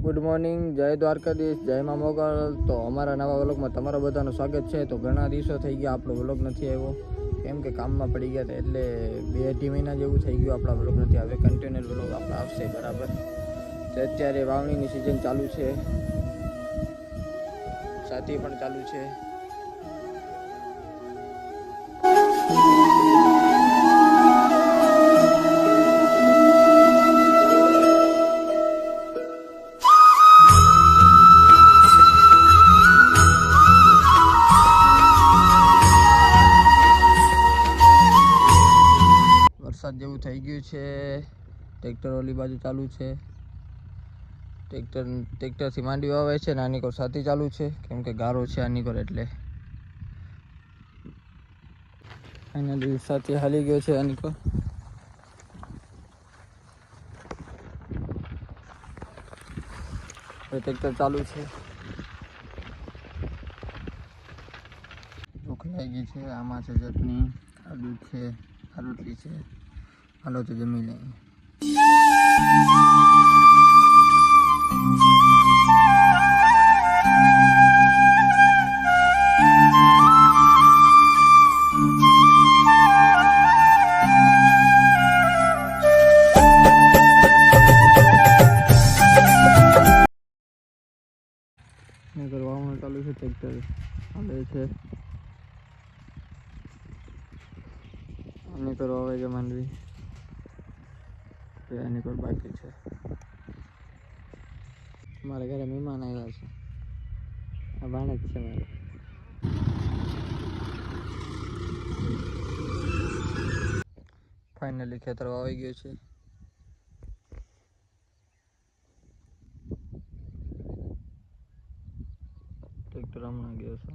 Good morning, જય દ્વારકાધીશ, જય મા મોગલ। તો અમારા નવા વ્લોગમાં તમારા બધાનું સ્વાગત છે। તો ઘણા દિવસો થઈ ગયા આપણો વ્લોગ નથી આવ્યો, કેમ કે કામમાં પડી ગયા હતા, એટલે 2-2.5 મહિના જેવું થઈ ગયું આપણા વ્લોગ નથી। હવે કન્ટિન્યુઅસ વ્લોગ આપણે આવશે બરાબર। તો અત્યારે વાવણીની સિઝન ચાલુ છે, સાથી પણ ચાલુ છે। વરસાદ જેવું થઈ ગયું છે, ટ્રેક્ટર ઓલી બાજુ ચાલુ છે, ટ્રેક્ટરથી માંડી વાવે છે ને આની કોર સાથી ચાલુ છે, કેમ કે ગારો છે આની કોર, એટલે ફાઇનલી સાથી હાલી ગયો છે આની કોર। ટ્રેક્ટર ચાલુ છે, ભૂખ લાગી છે, આમાં છે ચટણી, આ દૂધ છે, આ રોટલી છે, હાલો તો જમી લઈએ। વાવવાનું ચાલુ છે, ટ્રેક્ટર હાલે છે, આની પર વાવે છે માંડવી, આની પર બાકી છે। મારા ઘરે મહેમાન આવ્યા છે, આ ભાણેજ છે મારે। ફાઇનલી ખેતર વાવાઈ ગયું છે, ટ્રેક્ટર હમણાં ગયો છે।